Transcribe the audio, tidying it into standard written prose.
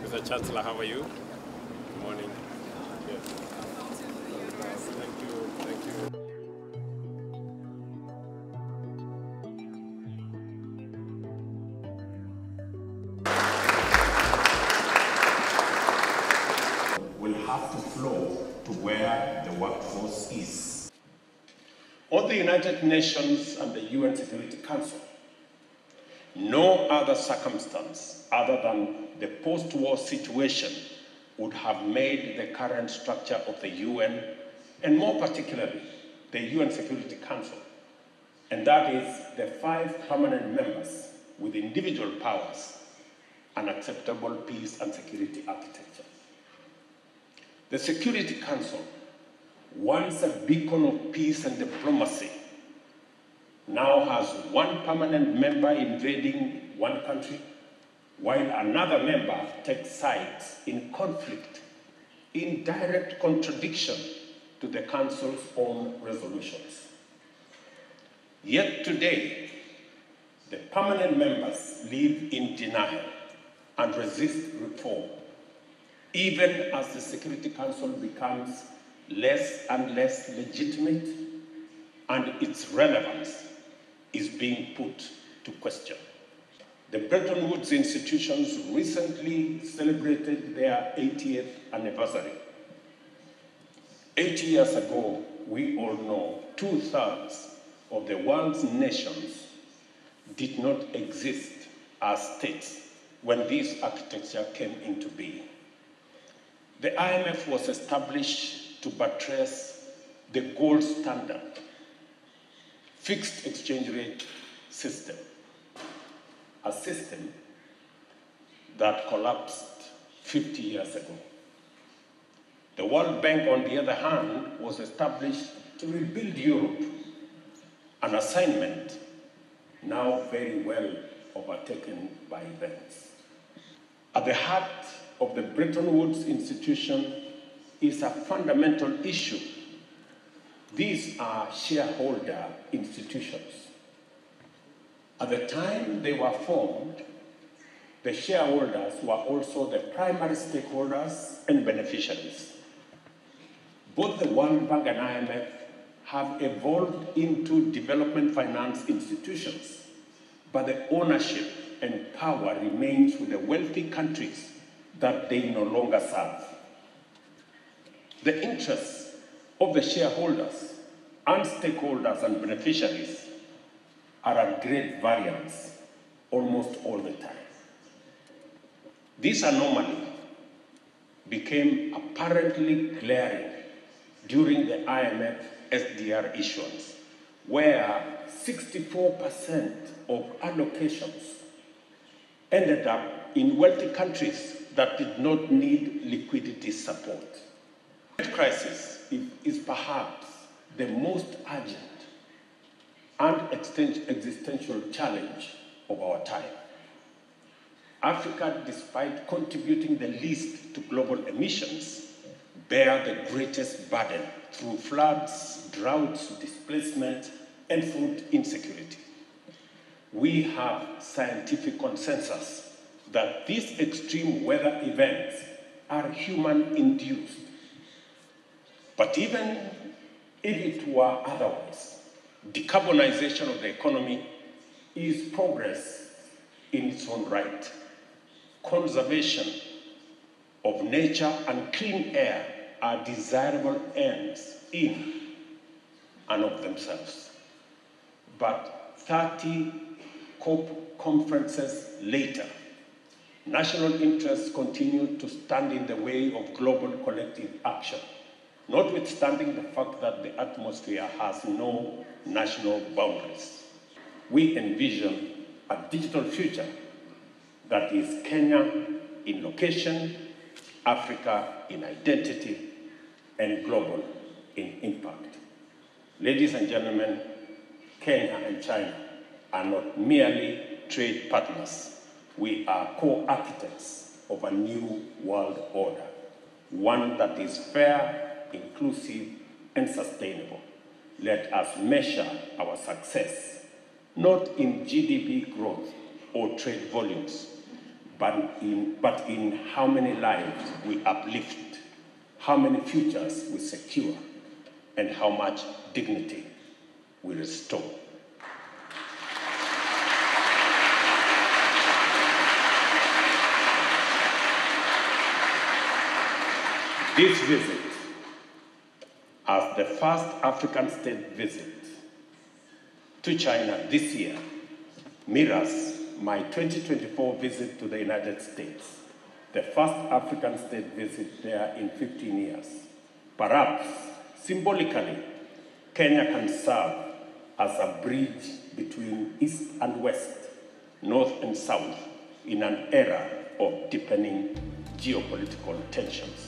Mr. Chancellor, how are you? Good morning. Yes. Thank you. Thank you. Will have to flow to where the workforce is. On the United Nations and the UN Security Council, no other circumstance other than the post-war situation would have made the current structure of the UN, and more particularly, the UN Security Council, and that is the 5 permanent members with individual powers, an acceptable peace and security architecture. The Security Council, once a beacon of peace and diplomacy, now has 1 permanent member invading one country, while another member takes sides in conflict, in direct contradiction to the Council's own resolutions. Yet today, the permanent members live in denial and resist reform, even as the Security Council becomes less and less legitimate and its relevance is being put to question. The Bretton Woods institutions recently celebrated their 80th anniversary. 80 years ago, we all know 2/3 of the world's nations did not exist as states when this architecture came into being. The IMF was established to buttress the gold standard, fixed exchange rate system, a system that collapsed 50 years ago. The World Bank, on the other hand, was established to rebuild Europe, an assignment now very well overtaken by events. At the heart of the Bretton Woods institution is a fundamental issue. These are shareholder institutions. At the time they were formed, the shareholders were also the primary stakeholders and beneficiaries. Both the World Bank and IMF have evolved into development finance institutions, but the ownership and power remains with the wealthy countries that they no longer serve. The interests of the shareholders and stakeholders and beneficiaries are at great variance almost all the time. This anomaly became apparently glaring during the IMF SDR issuance, where 64% of allocations ended up in wealthy countries that did not need liquidity support. The crisis is perhaps the most urgent and existential challenge of our time. Africa, despite contributing the least to global emissions, bear the greatest burden through floods, droughts, displacement, and food insecurity. We have scientific consensus that these extreme weather events are human-induced. But even if it were otherwise, decarbonization of the economy is progress in its own right. Conservation of nature and clean air are desirable ends in and of themselves. But 30 COP conferences later, national interests continue to stand in the way of global collective action, notwithstanding the fact that the atmosphere has no national boundaries. We envision a digital future that is Kenya in location, Africa in identity, and global in impact. Ladies and gentlemen, Kenya and China are not merely trade partners. We are co-architects of a new world order, one that is fair, inclusive, and sustainable. Let us measure our success not in GDP growth or trade volumes, but in how many lives we uplift, how many futures we secure, and how much dignity we restore. This visit, as the first African state visit to China this year, mirrors my 2024 visit to the United States, the first African state visit there in 15 years. Perhaps, symbolically, Kenya can serve as a bridge between East and West, North and South, in an era of deepening geopolitical tensions.